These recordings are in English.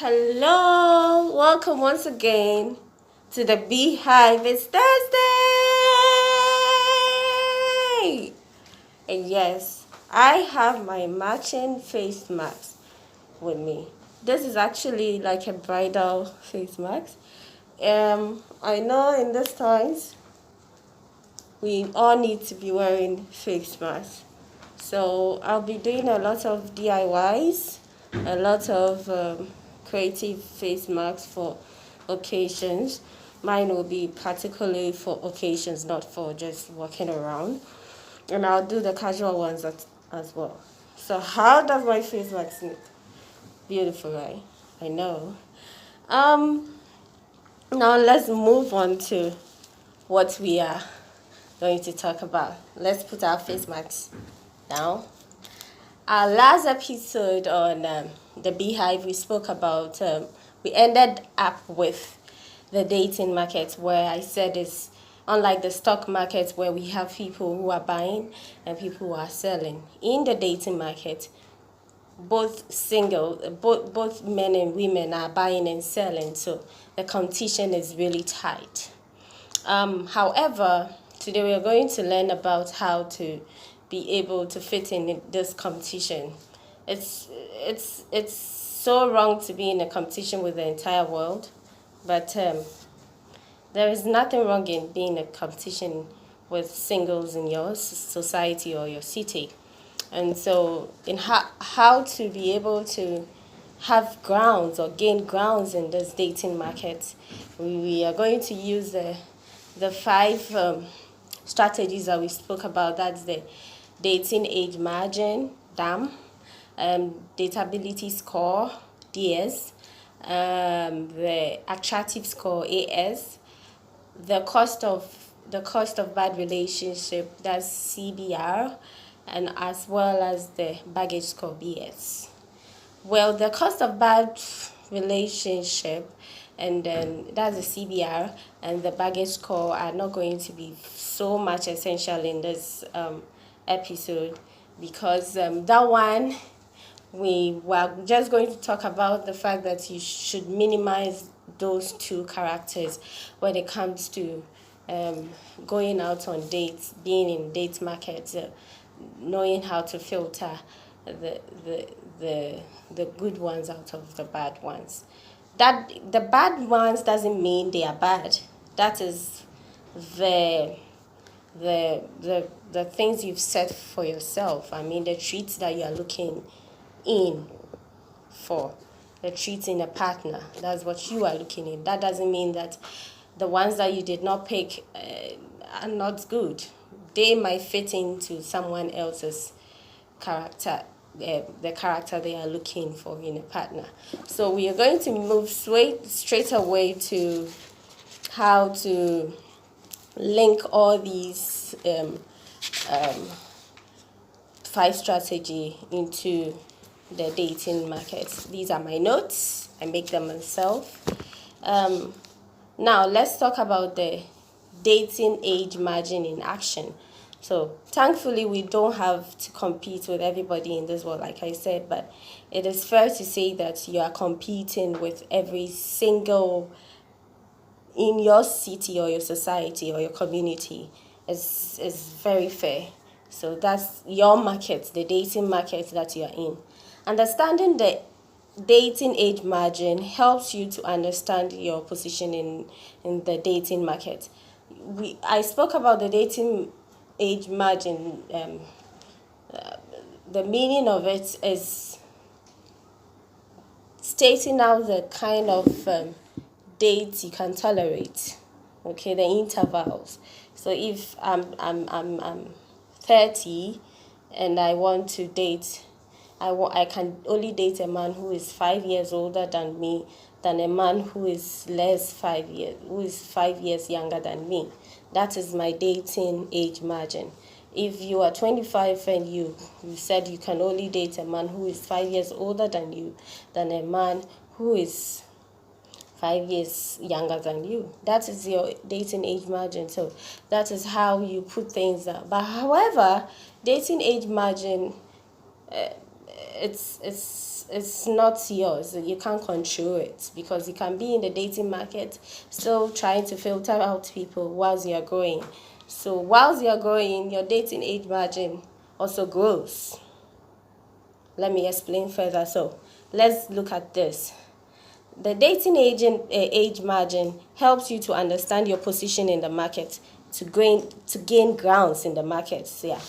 Hello, welcome once again to the Beehive. It's Thursday, and yes, I have my matching face mask with me. This is actually like a bridal face mask. I know in these times we all need to be wearing face masks. So I'll be doing a lot of DIYs, a lot of creative face masks for occasions. Mine will be particularly for occasions, not for just walking around. And I'll do the casual ones as well. So how does my face mask look? Beautiful, right? I know. Um, Now let's move on to what we are going to talk about. Let's put our face masks down. Our last episode on the Beehive, we spoke about, we ended up with the dating market, where I said it's unlike the stock market where we have people who are buying and people who are selling. In the dating market, both men and women are buying and selling, so the competition is really tight. However, today we are going to learn about how to be able to fit in this competition. It's so wrong to be in a competition with the entire world, but there is nothing wrong in being in a competition with singles in your society or your city. And so, in how to be able to have grounds or gain grounds in this dating market, we are going to use the five strategies that we spoke about. That's the dating age margin, DAM, dateability score, DS, the attractive score, AS, the cost of bad relationship, that's CBR, and as well as the baggage score, BS. Well, the cost of bad relationship, and then that's the CBR, and the baggage score are not going to be so much essential in this episode, because that one, we were just going to talk about the fact that you should minimize those two characters when it comes to going out on dates, being in date markets, knowing how to filter the, the, the good ones out of the bad ones. That the bad ones doesn't mean they are bad. That is the the things you've set for yourself. I mean, the treats that you are looking in for, the treats in a partner. That's what you are looking in. That doesn't mean that the ones that you did not pick are not good. They might fit into someone else's character, the character they are looking for in a partner. So we are going to move straight away to how to link all these five strategy into the dating market. These are my notes. I make them myself. Now let's talk about the dating age margin in action. So thankfully we don't have to compete with everybody in this world, like I said, but it is fair to say that you are competing with every single in your city or your society or your community. Is very fair. So that's your market, the dating market that you're in. Understanding the dating age margin helps you to understand your position in the dating market. I spoke about the dating age margin. The meaning of it is stating out the kind of dates you can tolerate. Okay, the intervals. So if I'm 30 and I want to date, I can only date a man who is 5 years older than me, than a man who is who is 5 years younger than me. That is my dating age margin. If you are 25 and you said you can only date a man who is 5 years older than you, than a man who is 5 years younger than you. That is your dating age margin. So that is how you put things up. But however, dating age margin it's not yours. You can't control it, because you can be in the dating market still trying to filter out people whilst you're growing. So whilst you're growing, your dating age margin also grows. Let me explain further. So let's look at this. The dating age margin helps you to understand your position in the market, to gain grounds in the market. So, yeah.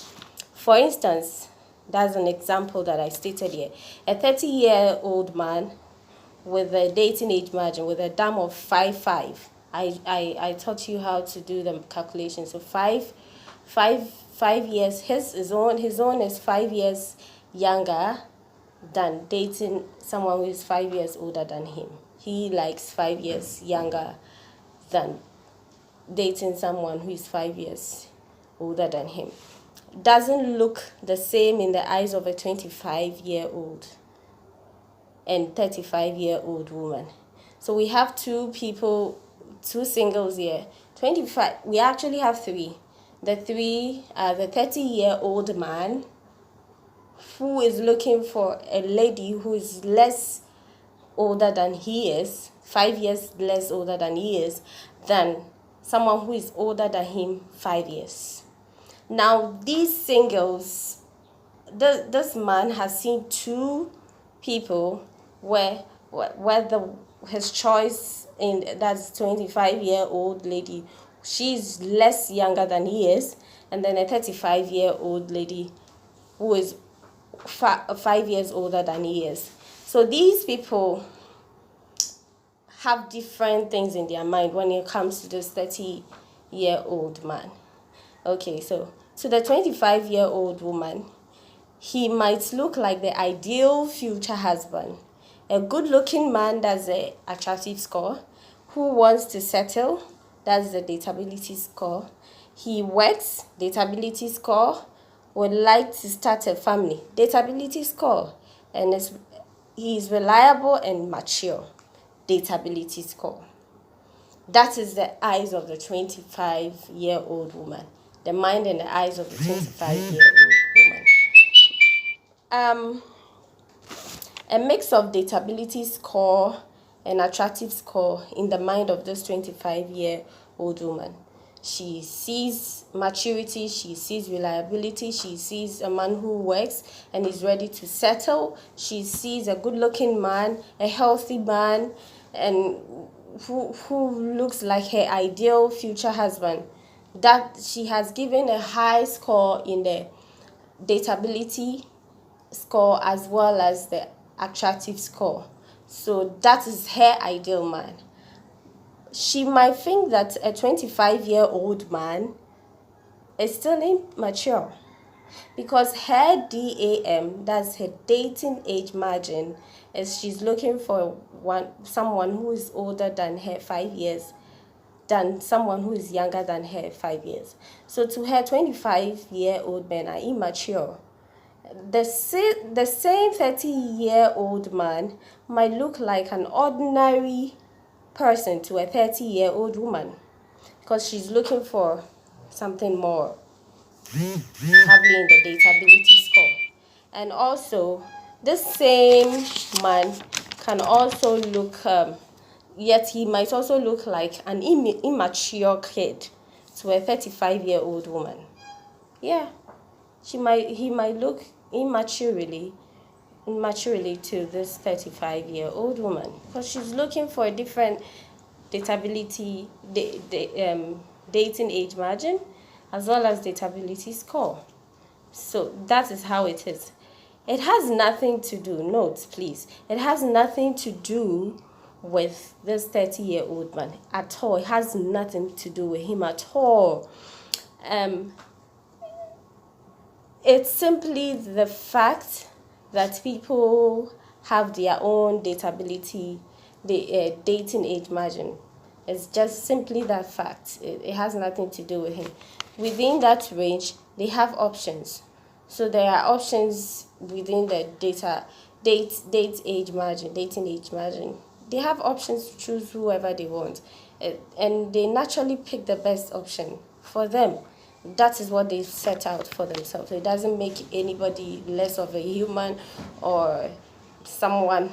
For instance, that's an example that I stated here. A 30-year-old man with a dating age margin with a DAM of 5.5. I taught you how to do the calculation. So 5 years. His own is 5 years younger than dating someone who is 5 years older than him. He likes 5 years younger than dating someone who is 5 years older than him. Doesn't look the same in the eyes of a 25-year-old and 35-year-old woman. So we have two singles here. 25. We actually have three. The three are the 30-year-old man who is looking for a lady who is less older than he is, 5 years less older than he is, than someone who is older than him 5 years. Now, these singles, this man has seen two people where his choice in that's 25-year-old lady, she's less younger than he is, and then a 35-year-old lady who is 5 years older than he is. So these people have different things in their mind when it comes to this 30-year-old man. Okay, so to the 25-year-old woman, he might look like the ideal future husband, a good-looking man, that's the attractive score, who wants to settle, that's the dateability score. He works, dateability score, would like to start a family, dateability score, and he is reliable and mature, dateability score. That is the eyes of the 25-year-old woman, the mind and the eyes of the 25-year-old woman. A mix of dateability score and attractive score in the mind of this 25-year-old woman. She sees maturity, she sees reliability, she sees a man who works and is ready to settle. She sees a good-looking man, a healthy man, and who looks like her ideal future husband. That she has given a high score in the dateability score as well as the attractive score. So that is her ideal man. She might think that a 25-year-old man is still immature, because her DAM, that's her dating age margin, is she's looking for someone who is older than her 5 years, than someone who is younger than her 5 years. So to her, 25-year-old men are immature. The same 30-year-old man might look like an ordinary person to a 30-year-old woman, because she's looking for something more, probably in the dateability score. And also, this same man can also look, yet he might also look like an immature kid to a 35-year-old woman. Yeah, he might look immaturely to this 35-year-old woman, because she's looking for a different dateability, dating age margin, as well as dateability score. So that is how it is. It has nothing to do, note please, it has nothing to do with this 30-year-old man at all. It has nothing to do with him at all. It's simply the fact that people have their own dateability, dating age margin. It's just simply that fact. It has nothing to do with him. Within that range, they have options. So there are options within the dating age margin. They have options to choose whoever they want, and they naturally pick the best option for them. That is what they set out for themselves. It doesn't make anybody less of a human or someone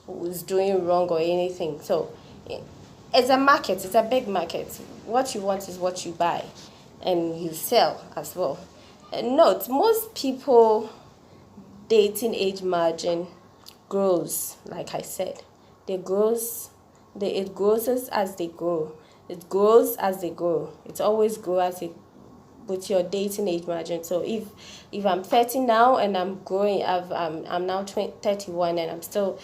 who is doing wrong or anything. So it's a market, it's a big market. What you want is what you buy and you sell as well. And note, most people dating age margin grows, like I said. It grows as they grow. It grows as they grow. It always grows as it with your dating age margin. So if I'm 30 now and I'm growing, I'm now 31 and I'm still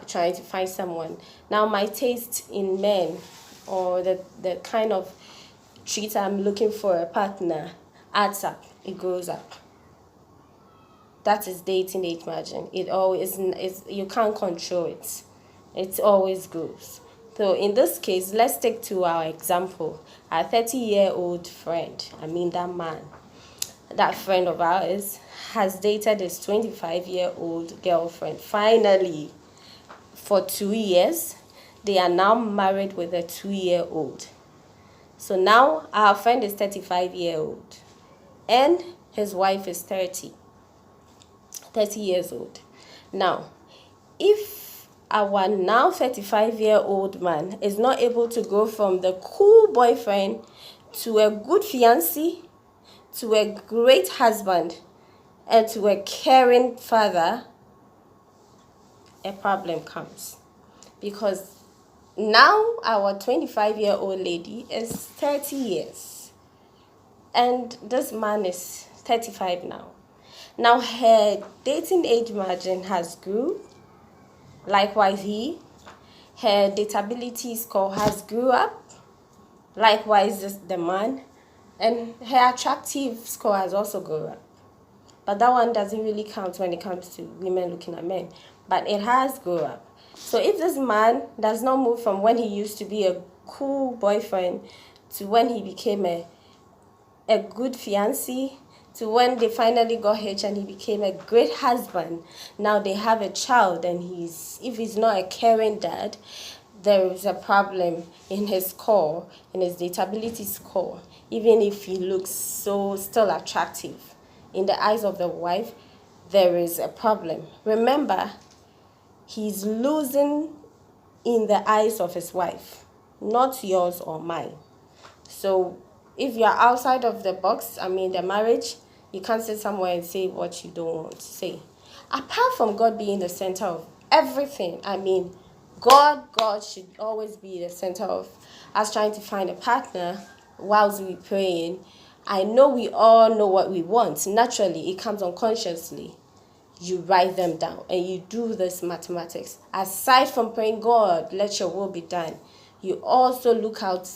trying to find someone. Now my taste in men or the kind of treat I'm looking for a partner adds up. It grows up. That is dating age margin. It always is. You can't control it. It always grows. So in this case, let's take to our example. Our 30-year-old friend, that man, that friend of ours, has dated his 25-year-old girlfriend. Finally, for 2 years, they are now married with a 2-year-old. So now our friend is 35-year-old and his wife is 30 years old. Now, if our now 35-year-old man is not able to go from the cool boyfriend to a good fiancé, to a great husband, and to a caring father, a problem comes. Because now our 25-year-old lady is 30 years. And this man is 35 now. Now her dating age margin has grew. Likewise, her dateability score has grew up. Likewise, the man. And her attractive score has also grown up. But that one doesn't really count when it comes to women looking at men. But it has grown up. So if this man does not move from when he used to be a cool boyfriend to when he became a good fiancé, to when they finally got hitched and he became a great husband, now they have a child, and if he's not a caring dad, there is a problem in his score, in his dateability score, even if he looks so still attractive. In the eyes of the wife, there is a problem. Remember, he's losing in the eyes of his wife, not yours or mine. So if you're outside of the box, the marriage, you can't sit somewhere and say what you don't want to say. Apart from God being the center of everything, God should always be the center of us trying to find a partner whilst we praying. I know we all know what we want. Naturally, it comes unconsciously. You write them down and you do this mathematics. Aside from praying, God, let your will be done, you also look out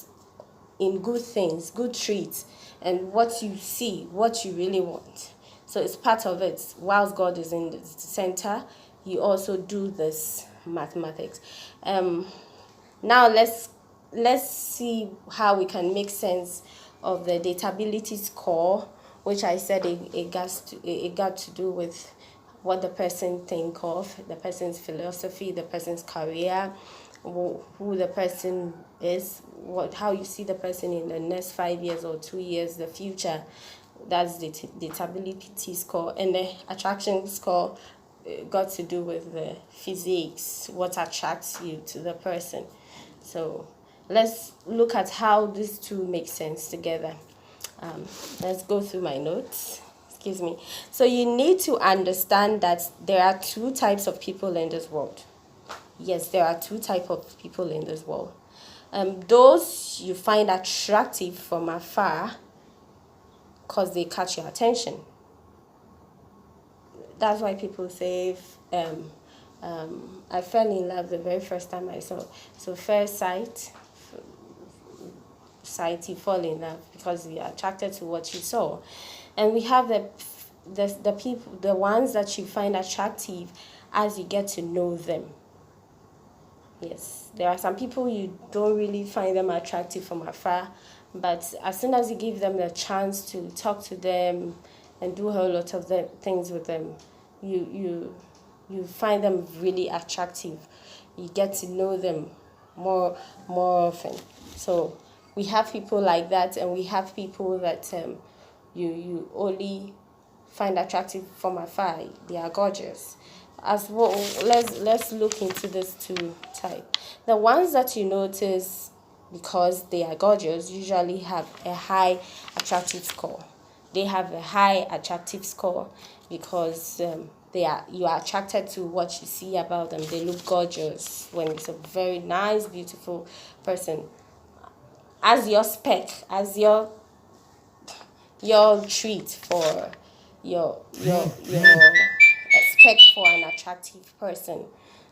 in good things, good treats, and what you see, what you really want. So it's part of it. Whilst God is in the center, you also do this mathematics. Now let's see how we can make sense of the dateability score, which I said it got to do with what the person think of, the person's philosophy, the person's career, who the person is, how you see the person in the next 5 years or 2 years, the future. That's the dateability score. And the attraction score got to do with the physiques, what attracts you to the person. So let's look at how these two make sense together. Let's go through my notes. Excuse me. So you need to understand that there are two types of people in this world. Yes, there are two types of people in this world. Those you find attractive from afar because they catch your attention. That's why people say, I fell in love the very first time I saw. So first sight, you fall in love because you're attracted to what you saw. And we have the people, the ones that you find attractive as you get to know them. Yes, there are some people you don't really find them attractive from afar, but as soon as you give them the chance to talk to them and do a whole lot of things with them, you find them really attractive. You get to know them more often. So we have people like that, and we have people that you only find attractive from afar. They are gorgeous. As well, let's look into this two type. The ones that you notice because they are gorgeous usually have a high attractive score. They have a high attractive score because you are attracted to what you see about them. They look gorgeous when it's a very nice, beautiful person. As your spec, as your treat for your expect for an attractive person,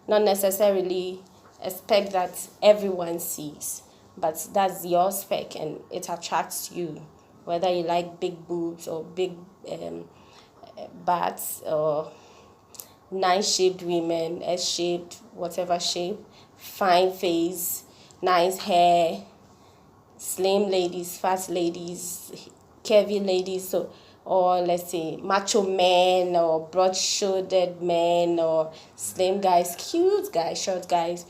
not necessarily a spec that everyone sees, but that's your spec and it attracts you, whether you like big boobs or big butts or nice shaped women, S shaped, whatever shape, fine face, nice hair, slim ladies, fat ladies, curvy ladies, so, or let's say macho men or broad-shouldered men or slim guys, cute guys, short guys.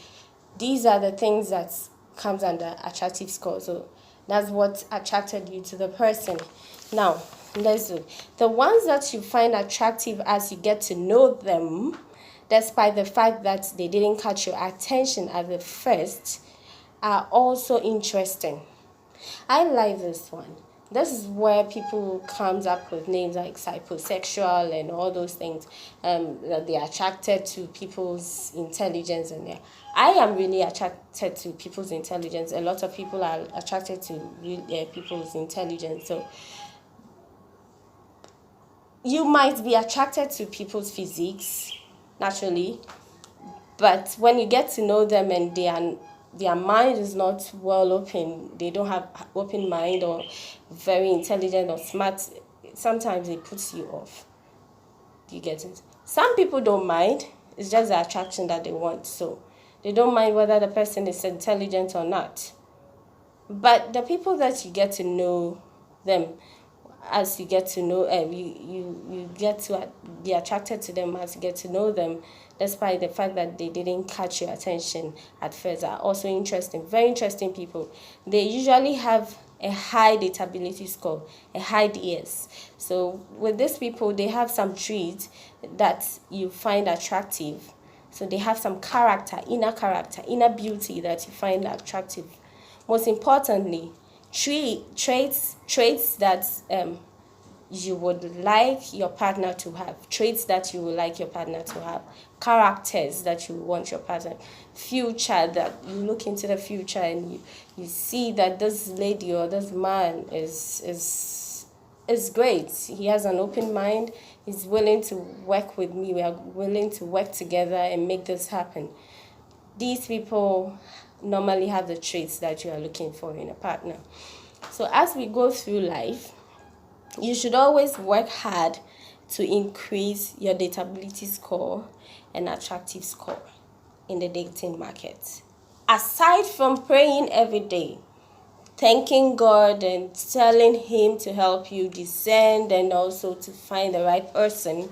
These are the things that comes under attractive score. So that's what attracted you to the person. Now, let's look. The ones that you find attractive as you get to know them, despite the fact that they didn't catch your attention at the first, are also interesting. I like this one. This is where people comes up with names like psychosexual and all those things. That they are attracted to people's intelligence and I am really attracted to people's intelligence. A lot of people are attracted to people's intelligence. So you might be attracted to people's physiques naturally, but when you get to know them and their mind is not well open, they don't have open mind or very intelligent or smart, sometimes it puts you off. Do you get it? Some people don't mind. It's just the attraction that they want. So they don't mind whether the person is intelligent or not. But the people that you get to know them, as you get to know, you get to be attracted to them as you get to know them, despite the fact that they didn't catch your attention at first, are also interesting, very interesting people. They usually have a high dateability score, a high DS. So with these people, they have some traits that you find attractive. So they have some character, inner beauty that you find attractive. Most importantly, traits that you would like your partner to have, traits that you would like your partner to have, characters that you want your partner, future that you look into the future and you see that this lady or this man is great. He has an open mind. He's willing to work with me. We are willing to work together and make this happen. These people normally have the traits that you are looking for in a partner. So as we go through life, you should always work hard to increase your dateability score and attractive score in the dating market. Aside from praying every day, thanking God and telling Him to help you descend and also to find the right person,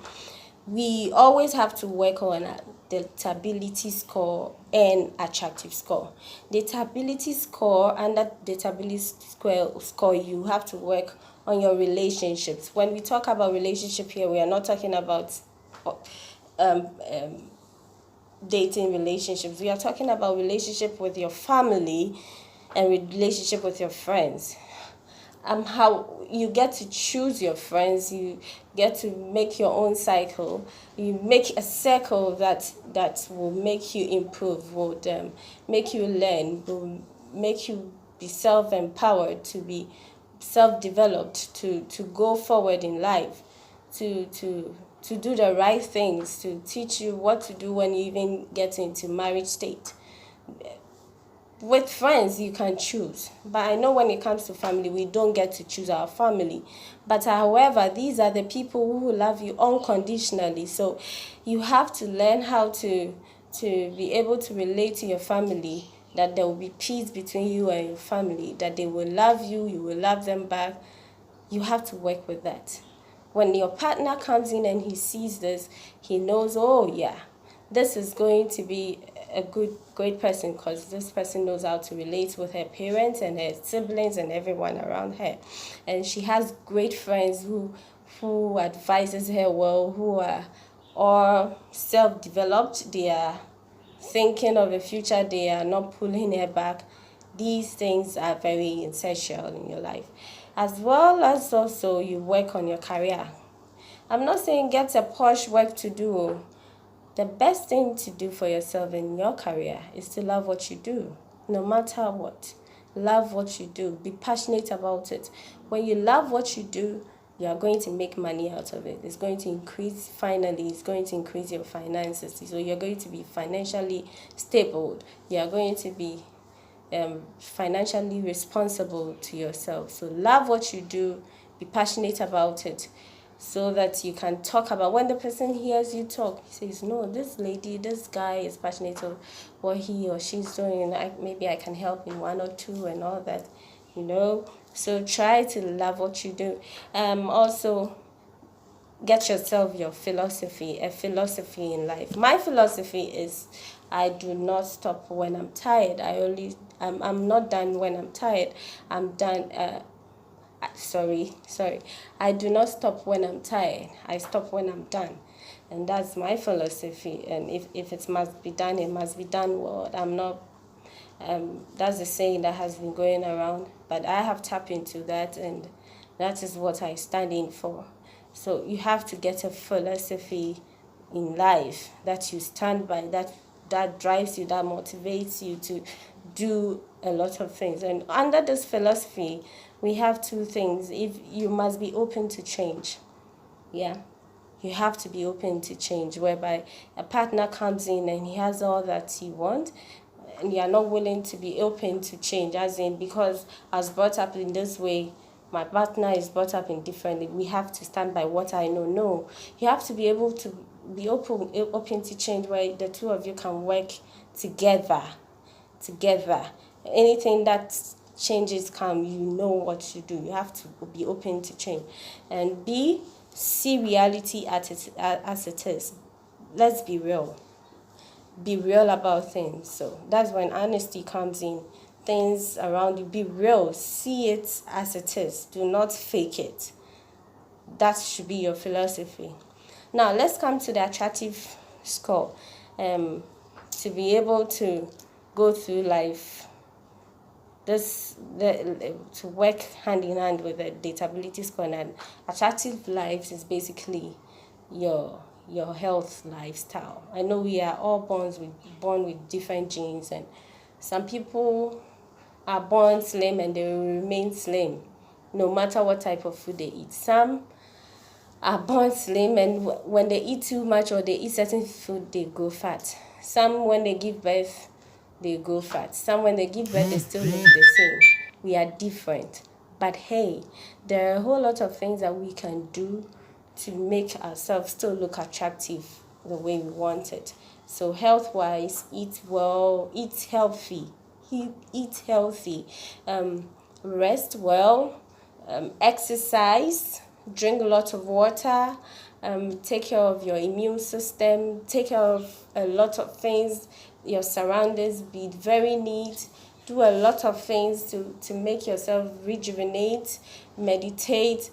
we always have to work on a dateability score and attractive score. Dateability score and that dateability score, you have to work on your relationships. When we talk about relationship here, we are not talking about dating relationships. We are talking about relationship with your family and relationship with your friends. How you get to choose your friends, you get to make your own cycle, you make a circle that will make you improve, will make you learn, will make you be self-empowered, to be self-developed, to go forward in life, to do the right things, to teach you what to do when you even get into marriage state. With friends, you can choose. But I know when it comes to family, we don't get to choose our family. But however, these are the people who love you unconditionally. So you have to learn how to be able to relate to your family, that there will be peace between you and your family, that they will love you, you will love them back. You have to work with that. When your partner comes in and he sees this, he knows, oh yeah, this is going to be a great person, because this person knows how to relate with her parents and her siblings and everyone around her. And she has great friends who advises her well, who are all self-developed. They are thinking of the future. They are not pulling her back. These things are very essential in your life. As well as also you work on your career. I'm not saying get a posh work to do. The best thing to do for yourself in your career is to love what you do, no matter what. Love what you do. Be passionate about it. When you love what you do, you are going to make money out of it. It's going to increase, finally, it's going to increase your finances. So you're going to be financially stable. You are going to be financially responsible to yourself. So love what you do. Be passionate about it, so that you can talk about, when the person hears you talk, he says, no, this lady, this guy is passionate of what he or she's doing. Maybe I can help in one or two and all that, So try to love what you do. Also, get yourself your philosophy, a philosophy in life. My philosophy is, I do not stop when I'm tired. I'm not done when I'm tired. I'm done. Sorry. I do not stop when I'm tired. I stop when I'm done. And that's my philosophy. And if it must be done, it must be done well. I'm not, that's the saying that has been going around. But I have tapped into that, and that is what I stand in for. So you have to get a philosophy in life that you stand by, that drives you, that motivates you to do a lot of things. And under this philosophy, we have two things. If you must be open to change. Yeah. You have to be open to change, whereby a partner comes in and he has all that you want, and you are not willing to be open to change, as in, because I was brought up in this way, my partner is brought up in differently, we have to stand by what I know. No, you have to be able to be open to change, where the two of you can work together. Anything that changes come, you know what to do. You have to be open to change, and see reality as it is. Let's be real. Be real about things. So that's when honesty comes in. Things around you, be real. See it as it is. Do not fake it. That should be your philosophy. Now let's come to the attractive score. To be able to go through life, to work hand in hand with the dateability score. And attractive lives is basically your health lifestyle. I know we are all born with different genes, and some people are born slim and they will remain slim no matter what type of food they eat. Some are born slim, and when they eat too much or they eat certain food, they go fat. Some, when they give birth, they go fat. Some, when they give birth, they still look the same. We are different. But hey, there are a whole lot of things that we can do to make ourselves still look attractive the way we want it. So health-wise, eat well, eat healthy, rest well, exercise, drink a lot of water, take care of your immune system, take care of a lot of things, your surroundings, be very neat, do a lot of things to make yourself rejuvenate, meditate,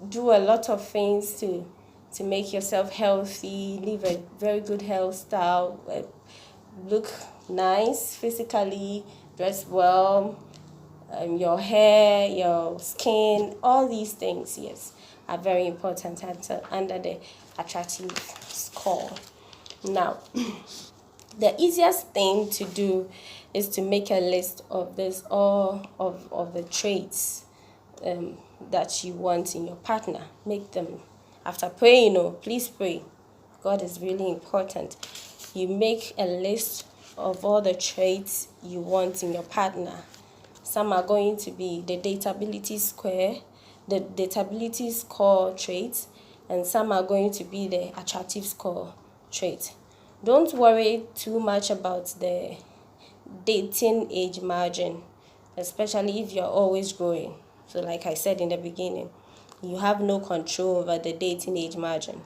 do a lot of things to make yourself healthy, live a very good health style, look nice physically, dress well, your hair, your skin, all these things, yes, are very important under the attractive score. Now, the easiest thing to do is to make a list of all of the traits that you want in your partner. Make them after praying. Please pray. God is really important. You make a list of all the traits you want in your partner. Some are going to be the dateability score traits, and some are going to be the attractive score traits. Don't worry too much about the dating age margin, especially if you're always growing. So like I said in the beginning, you have no control over the dating age margin,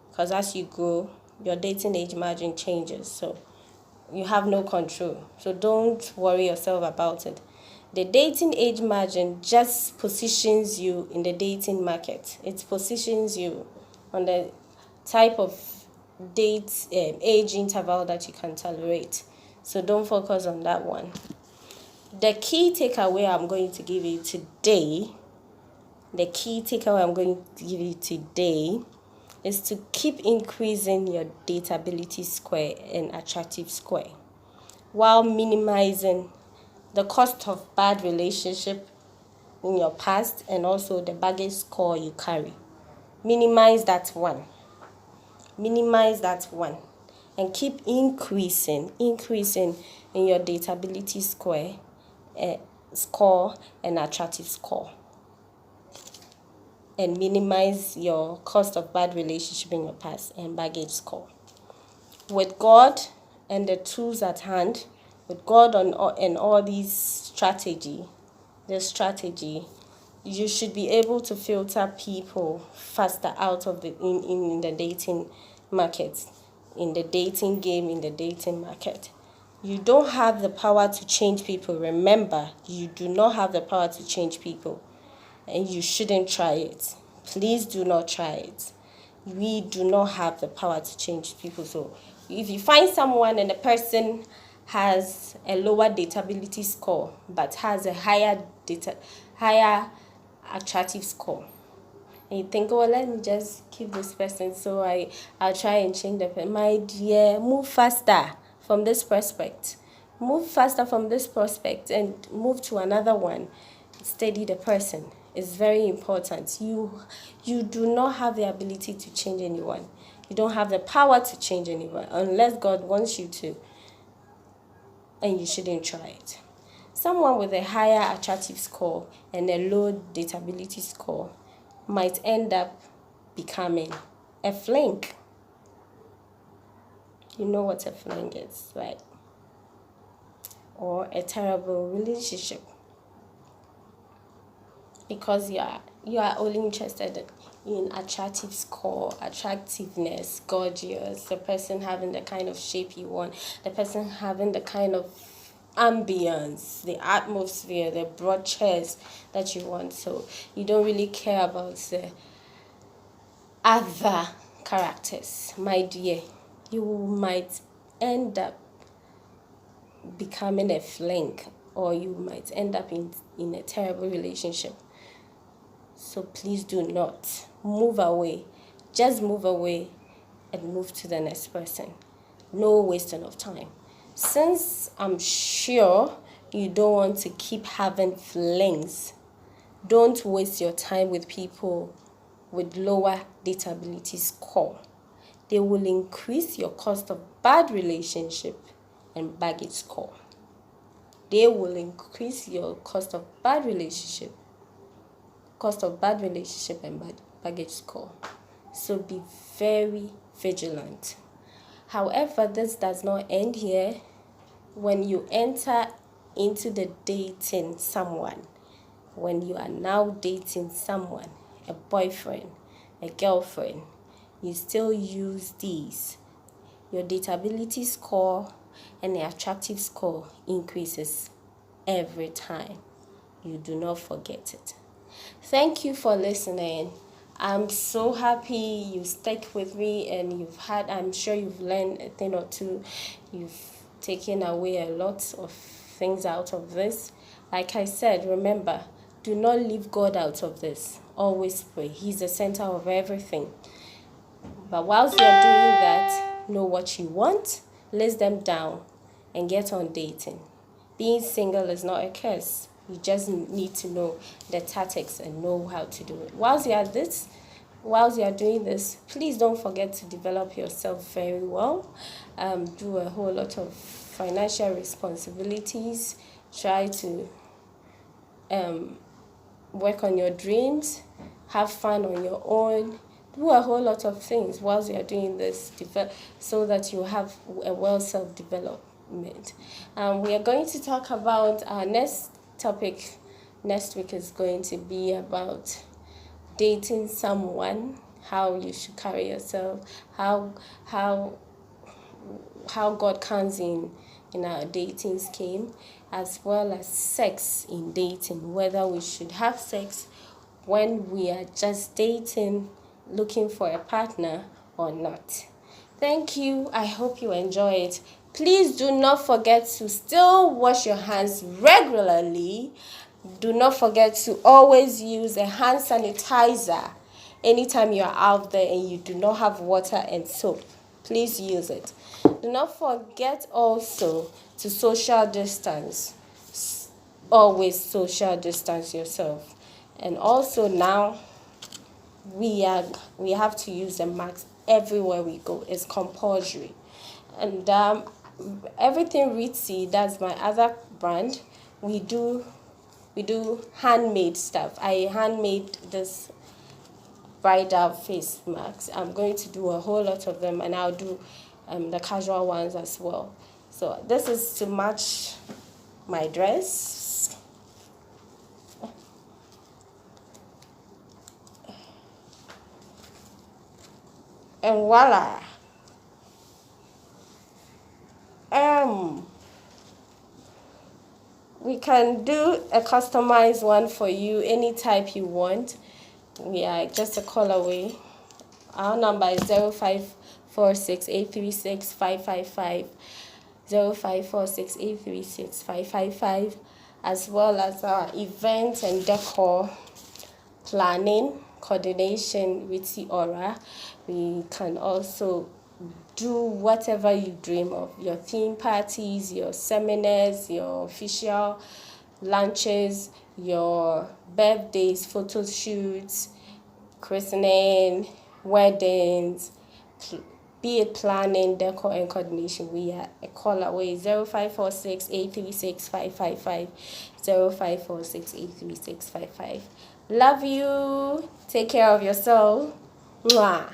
because as you grow, your dating age margin changes. So you have no control. So don't worry yourself about it. The dating age margin just positions you in the dating market. It positions you on the type of age interval that you can tolerate. So don't focus on that one. The key takeaway I'm going to give you today, is to keep increasing your dateability score and attractive score while minimizing the cost of bad relationship in your past and also the baggage score you carry. Minimize that one. And keep increasing in your dateability score and attractive score. And minimize your cost of bad relationship in your past and baggage score. With God and the tools at hand, with God and all these strategy, you should be able to filter people faster out of in the dating market, in the dating game, in the dating market. You don't have the power to change people. Remember, you do not have the power to change people, and you shouldn't try it. Please do not try it. We do not have the power to change people. So if you find someone and the person has a lower dateability score but has a higher attractive score, and you think, oh, let me just keep this person, so I'll try and change the person. My dear, move faster from this prospect. And move to another one. Steady the person. It's very important. You do not have the ability to change anyone. You don't have the power to change anyone unless God wants you to, and you shouldn't try it. Someone with a higher attractive score and a low dateability score might end up becoming a fling. You know what a fling is, right? Or a terrible relationship. Because you are only interested in attractive score, attractiveness, gorgeous, the person having the kind of shape you want, the person having the kind of ambience, the atmosphere, the broad chest that you want. So you don't really care about the other characters. My dear, you might end up becoming a fling, or you might end up in a terrible relationship. So please do not move away. Just move away and move to the next person. No wasting of time. Since I'm sure you don't want to keep having flings, don't waste your time with people with lower dateability score. They will increase your cost of bad relationship and baggage score. They will increase your cost of bad relationship and baggage score. So be very vigilant. However, this does not end here. When you enter into the dating someone, when you are now dating someone, a boyfriend, a girlfriend, you still use these. Your dateability score and the attractive score increases every time. You do not forget it. Thank you for listening. I'm so happy you stuck with me, and I'm sure you've learned a thing or two. You've taken away a lot of things out of this. Like I said, remember, do not leave God out of this. Always pray. He's the center of everything. But whilst you're doing that, know what you want, list them down, and get on dating. Being single is not a curse. You just need to know the tactics and know how to do it. Whilst you are doing this, please don't forget to develop yourself very well. Do a whole lot of financial responsibilities. Try to work on your dreams. Have fun on your own. Do a whole lot of things whilst you are doing this, so that you have a well self-development. We are going to talk about our next topic next week. Is going to be about dating someone how you should carry yourself, how how God comes in our dating scheme, as well as sex in dating, whether we should have sex when we are just dating, looking for a partner or not. Thank you. I hope you enjoy it. Please do not forget to still wash your hands regularly. Do not forget to always use a hand sanitizer anytime you are out there and you do not have water and soap. Please use it. Do not forget also to social distance. Always social distance yourself. And also now we have to use a mask everywhere we go. It's compulsory. And everything Ritzy, that's my other brand, we do handmade stuff. I handmade this bridal face masks. I'm going to do a whole lot of them, and I'll do the casual ones as well. So this is to match my dress. And voila. We can do a customized one for you, any type you want. We are just a call away. Our number is 0546-836-555, 0546-836-555, as well as our event and decor planning coordination with the Aura. We can also do whatever you dream of, your theme parties, your seminars, your official lunches, your birthdays, photo shoots, christening, weddings, be it planning, decor, and coordination. We are a call away, 0546-836-555, 0546-836-555. Love you. Take care of yourself. Mwah.